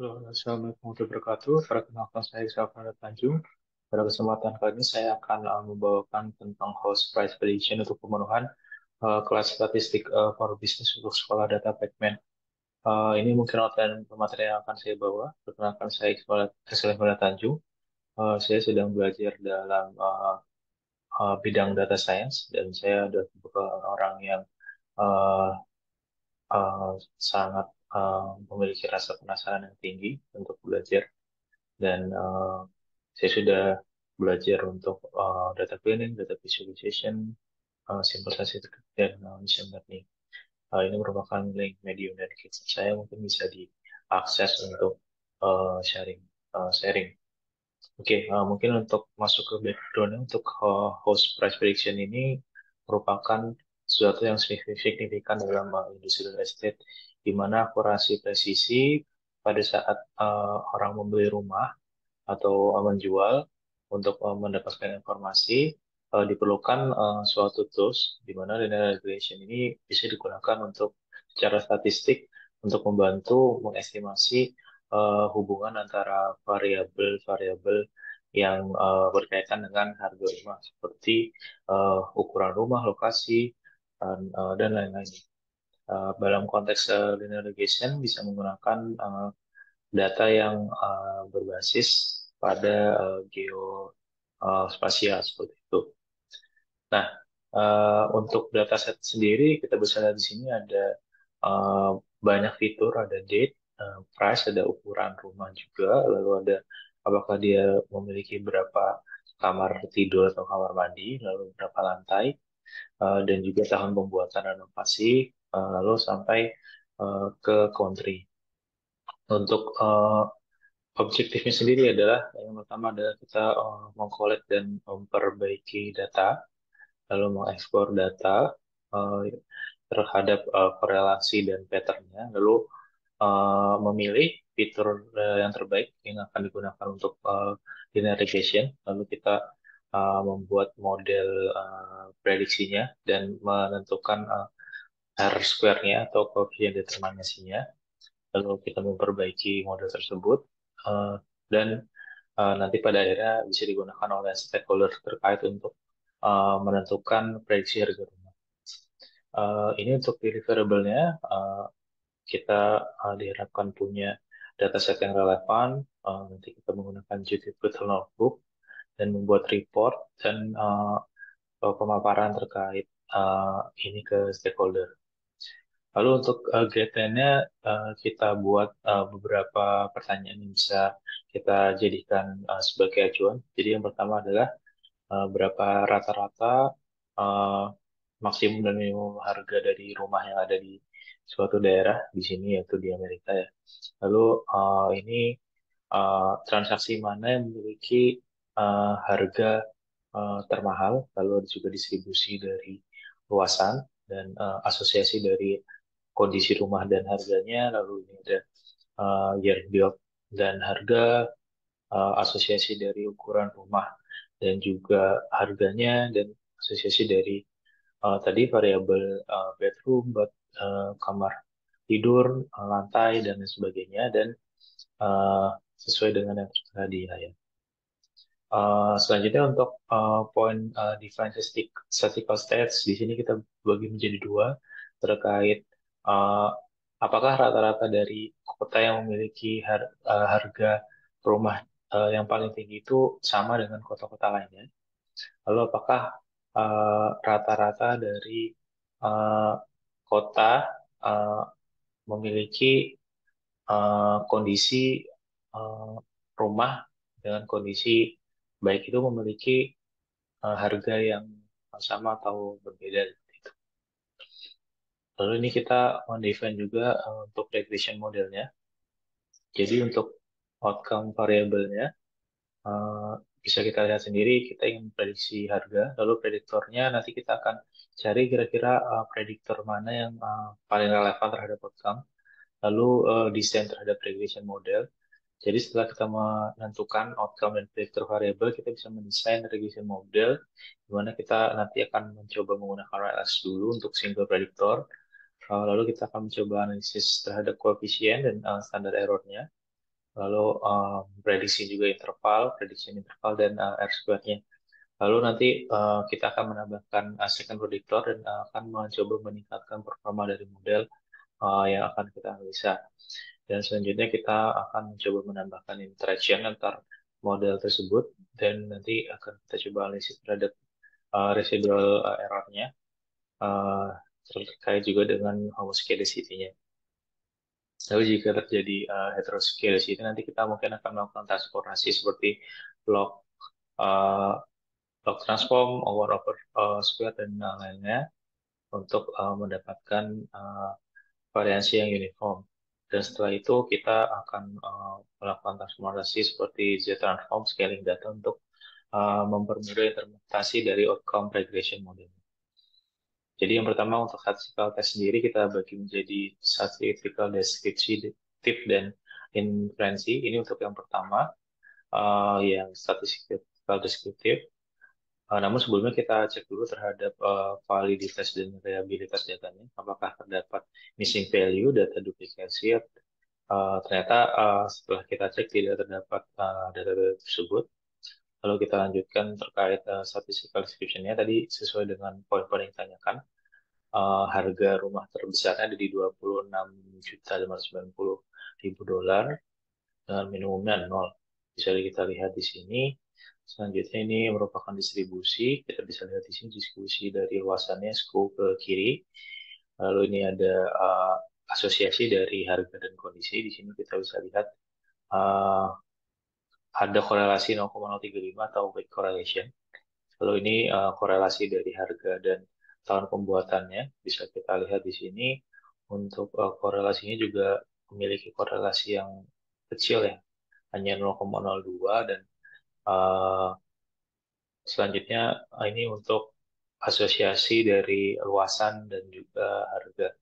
Halo, Assalamualaikum warahmatullahi wabarakatuh. Perkenalkan saya Syafran Tanjung. Pada kesempatan kali ini saya akan membawakan tentang host price prediction untuk pemenuhan kelas statistik for business untuk sekolah data Pacman. Ini mungkin outline materi yang akan saya bawa. Perkenalkan saya Syafran Tanjung. Saya sedang belajar dalam bidang data science dan saya adalah tipe orang yang uh, uh, sangat memiliki rasa penasaran yang tinggi untuk belajar. Dan saya sudah belajar untuk data cleaning, data visualization, simple statistic, dan machine learning. Ini merupakan link medium dari GitHub saya, mungkin bisa diakses untuk sharing. Oke, mungkin untuk masuk ke background untuk host price prediction ini merupakan sesuatu yang signifikan dalam industri real estate, di mana akurasi presisi pada saat orang membeli rumah atau menjual untuk mendapatkan informasi diperlukan suatu tools di mana linear regression ini bisa digunakan untuk secara statistik untuk membantu mengestimasi hubungan antara variabel-variabel yang berkaitan dengan harga rumah seperti ukuran rumah, lokasi, dan lain-lain. Dalam konteks linear regression bisa menggunakan data yang berbasis pada geospasial seperti itu. Nah, untuk dataset sendiri kita bisa lihat di sini ada uh, banyak fitur, ada date, price, ada ukuran rumah juga, lalu ada apakah dia memiliki berapa kamar tidur atau kamar mandi, lalu berapa lantai, dan juga tahun pembuatan renovasi, lalu sampai ke country. Untuk objektifnya sendiri adalah yang pertama adalah kita mengkolek dan memperbaiki data, lalu mengekspor data uh, terhadap korelasi dan patternnya, lalu memilih fitur yang terbaik yang akan digunakan untuk linear regression, lalu kita membuat model prediksinya dan menentukan R square-nya atau koefisien determinasinya, lalu kita memperbaiki model tersebut, uh, dan nanti pada akhirnya bisa digunakan oleh stakeholder terkait untuk menentukan prediksi harga rumah. Ini untuk deliverable-nya, kita diharapkan punya dataset yang relevan. Nanti kita menggunakan Jupyter Notebook dan membuat report dan pemaparan terkait ini ke stakeholder. Lalu untuk guideline-nya kita buat beberapa pertanyaan yang bisa kita jadikan sebagai acuan. Jadi yang pertama adalah berapa rata-rata uh, maksimum dan minimum harga dari rumah yang ada di suatu daerah di sini yaitu di Amerika ya. Lalu ini transaksi mana yang memiliki harga termahal, lalu ada juga distribusi dari luasan dan asosiasi dari kondisi rumah dan harganya, lalu ini ada year build dan harga, asosiasi dari ukuran rumah dan juga harganya, dan asosiasi dari tadi variabel bedroom, kamar tidur, lantai, dan lain sebagainya, dan uh, sesuai dengan yang tadi ya. Selanjutnya untuk poin define statistical stats, di sini kita bagi menjadi dua terkait uh, apakah rata-rata dari kota yang memiliki harga rumah yang paling tinggi itu sama dengan kota-kota lainnya. Lalu apakah rata-rata dari uh, kota uh, memiliki kondisi uh, rumah dengan kondisi baik itu memiliki harga yang sama atau berbeda gitu. Lalu ini kita mendefine juga untuk regression modelnya. Jadi untuk outcome variabelnya eh, bisa kita lihat sendiri, kita ingin prediksi harga, lalu prediktornya nanti kita akan cari kira-kira prediktor mana yang paling relevan terhadap outcome, lalu desain terhadap regression model. Jadi setelah kita menentukan outcome dan predictor variable, kita bisa mendesain regression model, di mana kita nanti akan mencoba menggunakan RLS dulu untuk single predictor, lalu kita akan mencoba analisis terhadap koefisien dan standar errornya, lalu prediksi juga interval, prediction interval dan R square-nya. Lalu nanti kita akan menambahkan second predictor dan akan mencoba meningkatkan performa dari model yang akan kita analisa. Dan selanjutnya kita akan mencoba menambahkan interaction antar model tersebut dan nanti akan kita coba analisis terhadap residual error-nya uh, terkait juga dengan homoscedasticity-nya. Lalu jika terjadi heteroscedasticity, nanti kita mungkin akan melakukan transformasi seperti log uh, log transform, over square, dan lain-lainnya untuk mendapatkan variansi yang uniform. Dan setelah itu kita akan melakukan transformasi seperti Z-transform scaling data untuk mempermudah interpretasi dari outcome regression model. Jadi yang pertama untuk statistical test sendiri kita bagi menjadi statistical descriptive dan inferensi. Ini untuk yang pertama yang statistical descriptive. Namun sebelumnya kita cek dulu terhadap validitas dan reliabilitas datanya. Apakah terdapat missing value, data duplikasi. Ternyata setelah kita cek tidak terdapat data tersebut. Lalu kita lanjutkan terkait statistical description-nya. Tadi sesuai dengan poin-poin yang ditanyakan, harga rumah terbesarnya ada di 26.590.000 dolar dengan minimumnya 0. Bisa kita lihat di sini. Selanjutnya ini merupakan distribusi. Kita bisa lihat di sini distribusi dari luasannya scope ke kiri. Lalu ini ada asosiasi dari harga dan kondisi. Di sini kita bisa lihat uh, ada korelasi 0,035 atau weight correlation. Lalu ini korelasi dari harga dan tahun pembuatannya. Bisa kita lihat di sini. Untuk korelasinya juga memiliki korelasi yang kecil ya, hanya 0,02 dan uh, selanjutnya ini untuk asosiasi dari luasan dan juga harga.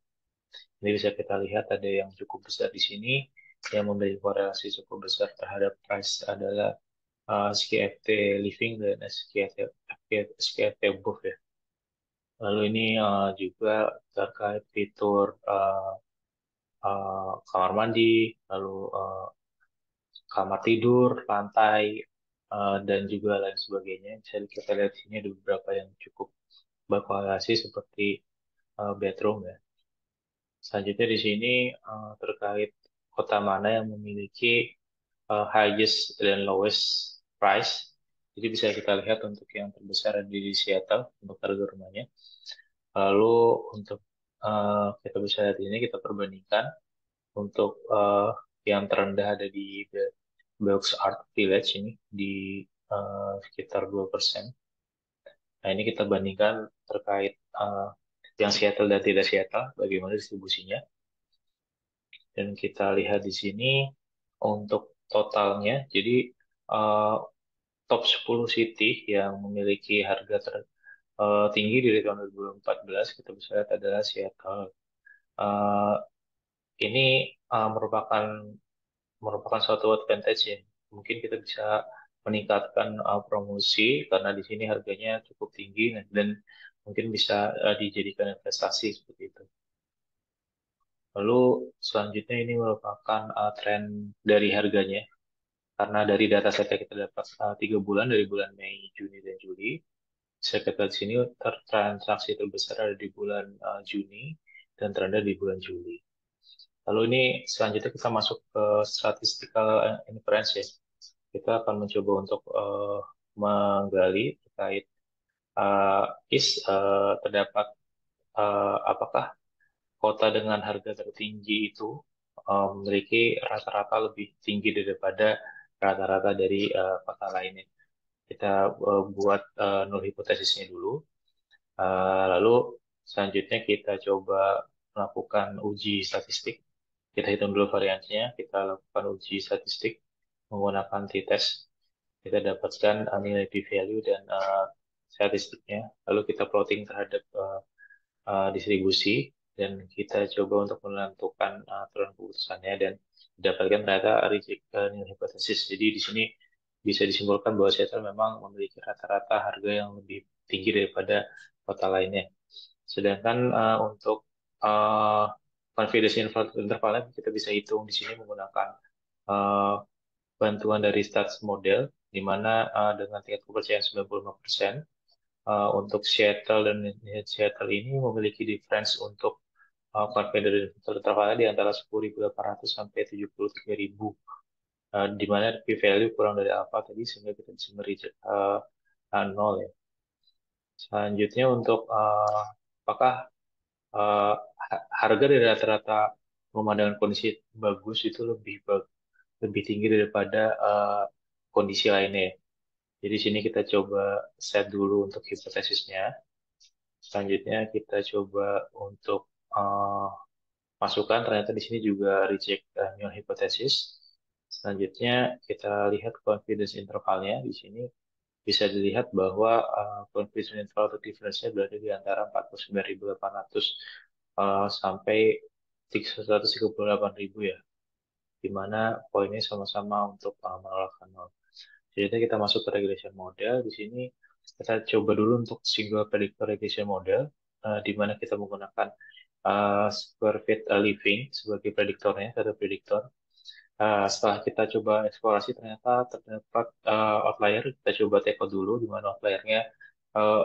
Ini bisa kita lihat ada yang cukup besar di sini yang memiliki korelasi cukup besar terhadap price adalah SKFT Living dan SKFT Above ya. Lalu ini juga terkait fitur kamar mandi, lalu kamar tidur, lantai, dan juga lain sebagainya. Bisa kita lihat di sini ada beberapa yang cukup berkorelasi seperti bedroom ya. Selanjutnya di sini terkait kota mana yang memiliki highest dan lowest price. Jadi bisa kita lihat untuk yang terbesar ada di Seattle untuk harga rumahnya. Lalu untuk kita bisa lihat ini kita perbandingkan untuk yang terendah ada di Belks Art Village ini di sekitar 2%. Nah, ini kita bandingkan terkait yang Seattle dan tidak Seattle, bagaimana distribusinya. Dan kita lihat di sini untuk totalnya, jadi uh, top 10 city yang memiliki harga tertinggi dari tahun 2014, kita bisa lihat adalah Seattle. Uh, ini merupakan suatu advantage ya. Mungkin kita bisa meningkatkan promosi karena di sini harganya cukup tinggi dan mungkin bisa dijadikan investasi seperti itu. Lalu selanjutnya ini merupakan tren dari harganya karena dari data set yang kita dapat 3 bulan dari bulan Mei, Juni, dan Juli. Bisa kita lihat di sini transaksi terbesar ada di bulan Juni dan terendah di bulan Juli. Lalu ini selanjutnya kita masuk ke statistical inference ya. Kita akan mencoba untuk menggali terkait uh, terdapat apakah kota dengan harga tertinggi itu memiliki rata-rata lebih tinggi daripada rata-rata dari kota lainnya. Kita buat null hipotesisnya dulu. Lalu selanjutnya kita coba melakukan uji statistik. Kita hitung dulu variansinya, kita lakukan uji statistik menggunakan t-test. Kita dapatkan nilai p-value dan statistiknya. Lalu kita plotting terhadap distribusi dan kita coba untuk menentukan aturan keputusannya dan didapatkan ternyata reject nilai hipotesis. Jadi di sini bisa disimpulkan bahwa Seattle memang memiliki rata-rata harga yang lebih tinggi daripada kota lainnya. Sedangkan untuk confidence intervalnya kita bisa hitung di sini menggunakan uh, bantuan dari stats model, di mana dengan tingkat kepercayaan 95%, untuk Seattle dan Seattle ini memiliki difference untuk confidence intervalnya di antara 10.800 sampai 73.000, di mana p-value kurang dari alpha tadi sehingga kita bisa mereject nol ya. Selanjutnya untuk apakah uh, harga dari rata-rata rumah dengan kondisi bagus itu lebih tinggi daripada kondisi lainnya ya. Jadi sini kita coba set dulu untuk hipotesisnya. Selanjutnya kita coba untuk uh, masukkan, ternyata di sini juga reject null hypothesis. Selanjutnya kita lihat confidence intervalnya. Di sini bisa dilihat bahwa confidence interval atau difference-nya berada di antara 49.800 sampai 138.000 ya, di mana poinnya sama-sama untuk menolak nol. Jadi kita masuk ke regression model. Di sini kita coba dulu untuk single predictor regression model, di mana kita menggunakan square fit living sebagai prediktornya, data prediktor. Setelah kita coba eksplorasi ternyata terdapat outlier. Kita coba take out dulu, di mana outliernya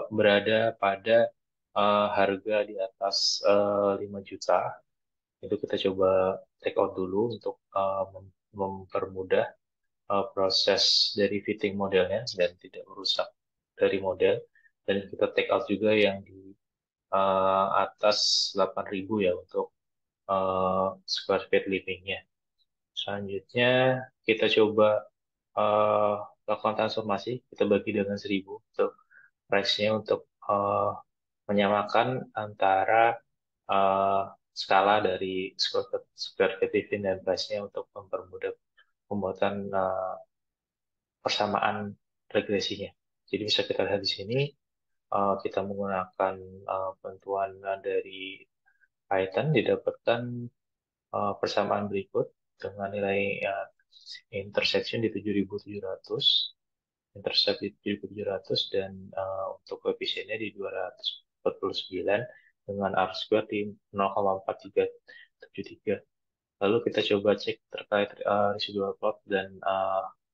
berada pada harga di atas 5 juta. Itu kita coba take out dulu untuk mempermudah proses dari fitting modelnya dan tidak merusak dari model. Dan kita take out juga yang di atas 8.000 ya untuk square feet livingnya. Selanjutnya kita coba uh, lakukan transformasi, kita bagi dengan 1.000 untuk price-nya untuk menyamakan antara uh, skala dari square feet living dan price-nya untuk mempermudah pembuatan persamaan regresinya. Jadi bisa kita lihat di sini kita menggunakan bantuan dari Python didapatkan persamaan berikut dengan nilai intersection di 7.700, intercept di 7.700, dan untuk koefisiennya di 249 dengan R square di 0,4373. Lalu kita coba cek terkait residual plot dan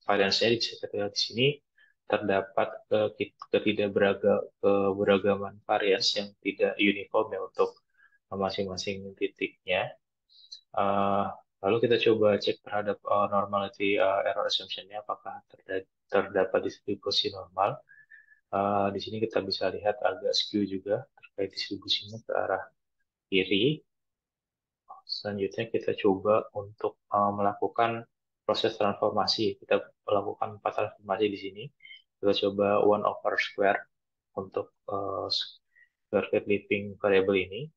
variance-nya. Bisa kita lihat di sini terdapat keberagaman varians yang tidak uniform ya untuk masing-masing titiknya. Uh, Lalu kita coba cek terhadap normality error assumption-nya apakah terdapat distribusi normal. Di sini kita bisa lihat agak skew juga terkait distribusinya ke arah kiri. Selanjutnya kita coba untuk melakukan proses transformasi. Kita melakukan 4 transformasi di sini. Kita coba 1/square untuk square root living variable ini,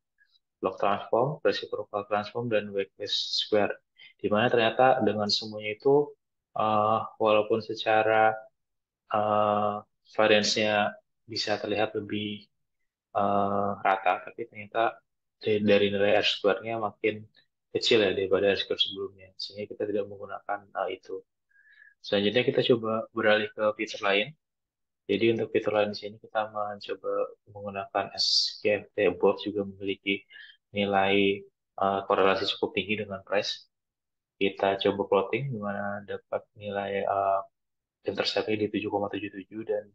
log transform, reciprocal transform, dan Weierstrass square. Di mana ternyata dengan semuanya itu, walaupun secara uh, variance-nya bisa terlihat lebih rata, tapi ternyata dari nilai R square-nya makin kecil ya daripada R square sebelumnya, sehingga kita tidak menggunakan itu. Selanjutnya kita coba beralih ke fitur lain. Jadi untuk fitur lain di sini kita mencoba menggunakan SKFT above, juga memiliki nilai korelasi cukup tinggi dengan price. Kita coba plotting di mana dapat nilai intercept-nya di 7,77 dan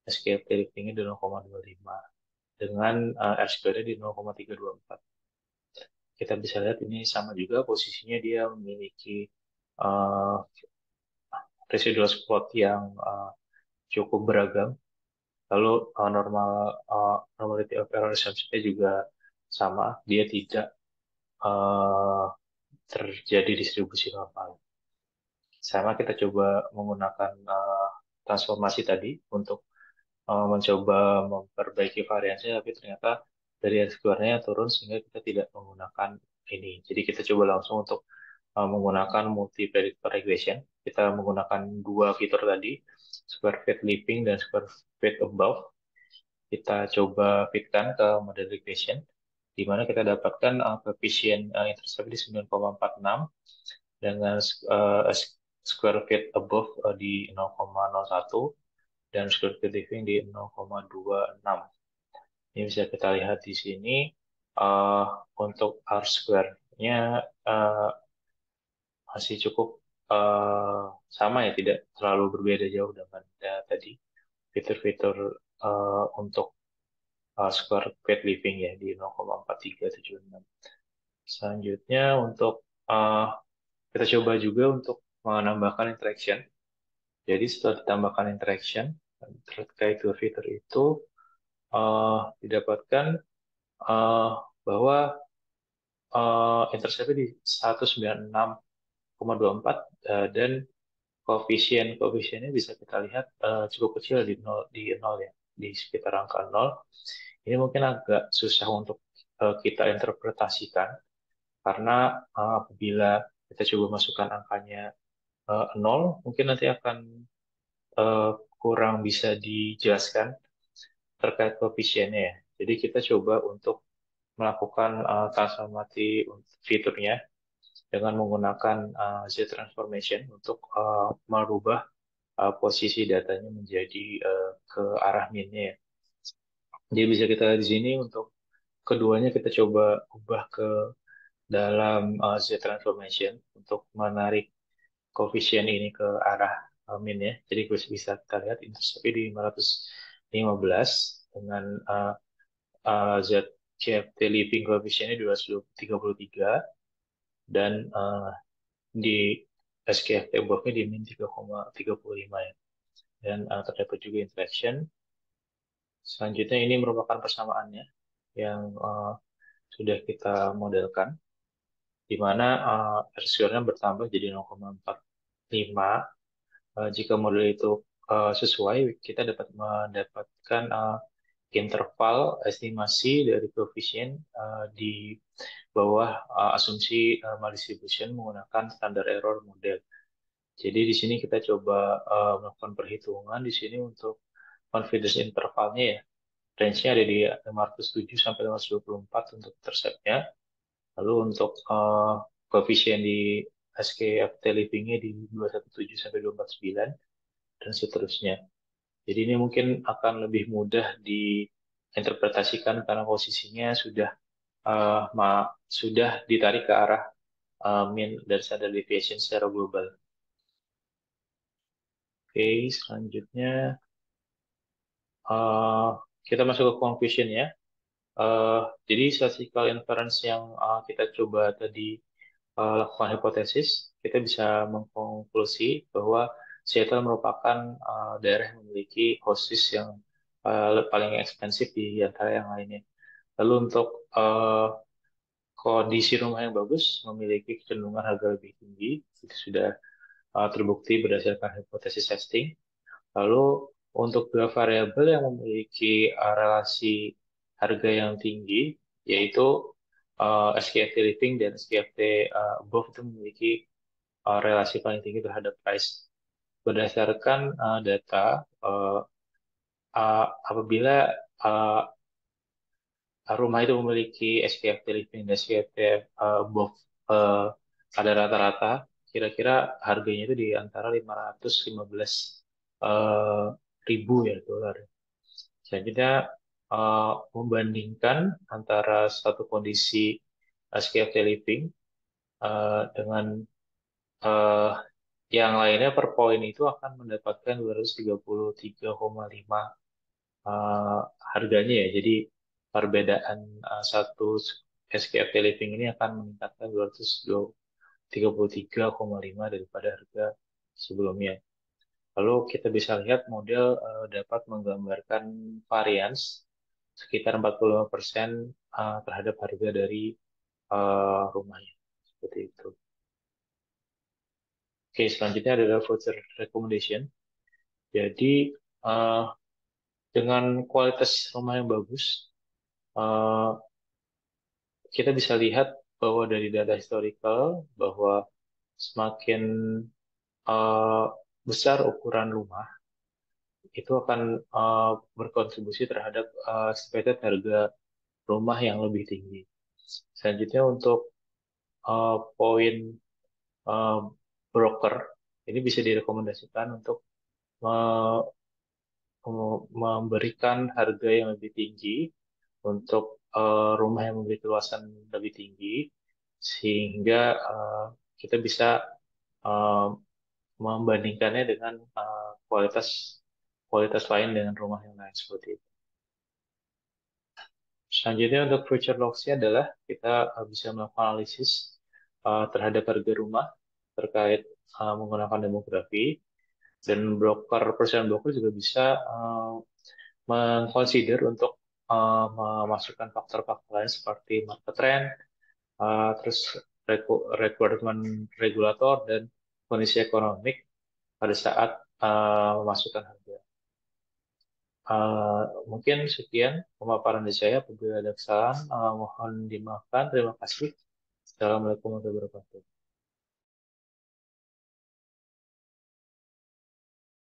SKFT lifting-nya di 0,25 dengan R square-nya di 0,324. Kita bisa lihat ini sama juga posisinya, dia memiliki uh, residual plot yang cukup beragam. Lalu normality of error assumption-nya juga sama, dia tidak uh, terjadi distribusi normal. Sama kita coba menggunakan transformasi tadi untuk mencoba memperbaiki variansi, tapi ternyata dari keluarnya turun sehingga kita tidak menggunakan ini. Jadi kita coba langsung untuk menggunakan multi predictor regression. Kita menggunakan dua fitur tadi, square fit leaping dan square fit above. Kita coba fitkan ke model regression, di mana kita dapatkan coefficient intercept di 9,46 dengan square fit above di 0,01 dan square fit leaping di 0,26. Ini bisa kita lihat di sini uh, untuk R square-nya masih cukup eh, sama ya, tidak terlalu berbeda jauh dengan tadi fitur-fitur untuk square pet living ya di 0,4376. Selanjutnya untuk eh, kita coba juga untuk menambahkan interaction. Jadi setelah ditambahkan interaction terkait dua fitur itu didapatkan eh, bahwa interceptnya di 196,24 dan koefisiennya bisa kita lihat cukup kecil di nol ya, di sekitar angka nol. Ini mungkin agak susah untuk kita interpretasikan karena apabila kita coba masukkan angkanya nol, mungkin nanti akan eh, kurang bisa dijelaskan terkait koefisiennya ya. Jadi kita coba untuk melakukan transformasi fiturnya dengan menggunakan Z transformation untuk merubah posisi datanya menjadi ke arah minnya ya. Jadi bisa kita lihat di sini untuk keduanya kita coba ubah ke dalam Z transformation untuk menarik koefisien ini ke arah min ya. Jadi bisa kita lihat interceptnya di 515 dengan Z CFT living koefisiennya 233 dan di SKFT above-nya di min 3,35 ya. Dan terdapat juga interaction. Selanjutnya ini merupakan persamaannya yang sudah kita modelkan, di mana R-square-nya bertambah jadi 0,45. Jika model itu sesuai, kita dapat mendapatkan interval estimasi dari koefisien di bawah asumsi maldistribution menggunakan standar error model. Jadi di sini kita coba melakukan perhitungan di sini untuk confidence intervalnya ya. Range-nya ada di 507 sampai 524 untuk intercept-nya. Lalu untuk koefisien di SKFT living-nya di 217 sampai 249 dan seterusnya. Jadi ini mungkin akan lebih mudah diinterpretasikan karena posisinya sudah ditarik ke arah mean dan standard deviation secara global. Oke, selanjutnya eh, kita masuk ke conclusion ya. Eh, jadi statistical inference yang kita coba tadi lakukan hipotesis, kita bisa mengkonklusi bahwa Seattle merupakan daerah yang memiliki hosis yang paling ekspensif di antara yang lainnya. Lalu untuk kondisi rumah yang bagus memiliki kecenderungan harga lebih tinggi, itu sudah terbukti berdasarkan hipotesis testing. Lalu untuk dua variabel yang memiliki relasi harga yang tinggi, yaitu SKFT living dan SKFT above itu memiliki relasi paling tinggi terhadap price. Berdasarkan data, apabila uh, rumah itu memiliki SPFT living dan SPFT above uh, ada rata-rata, kira-kira harganya itu di antara 515 uh, ribu ya dolar. Selanjutnya membandingkan antara satu kondisi SPFT living dengan uh, yang lainnya per poin itu akan mendapatkan 233,5 eh, harganya ya. Jadi perbedaan satu SKFT Living ini akan meningkatkan 233,5 daripada harga sebelumnya. Lalu kita bisa lihat model dapat menggambarkan varians sekitar 45% terhadap harga dari rumahnya. Seperti itu. Oke, selanjutnya adalah voucher recommendation. Jadi eh, dengan kualitas rumah yang bagus, eh, kita bisa lihat bahwa dari data historical bahwa semakin eh, besar ukuran rumah itu akan berkontribusi terhadap expected harga rumah yang lebih tinggi. Selanjutnya untuk poin eh, broker ini bisa direkomendasikan untuk me- memberikan harga yang lebih tinggi untuk rumah yang memiliki luasan lebih tinggi sehingga kita bisa eh, membandingkannya dengan kualitas kualitas lain dengan rumah yang lain seperti itu. Selanjutnya untuk future loss-nya adalah kita bisa melakukan analisis terhadap harga rumah terkait menggunakan demografi, dan perusahaan broker juga bisa mengconsider untuk memasukkan faktor-faktor lain seperti market trend, terus requirement regulator dan kondisi ekonomik pada saat memasukkan harga. Mungkin sekian pemaparan dari saya. Apabila ada kesalahan, mohon dimaafkan. Terima kasih. Assalamualaikum warahmatullahi wabarakatuh.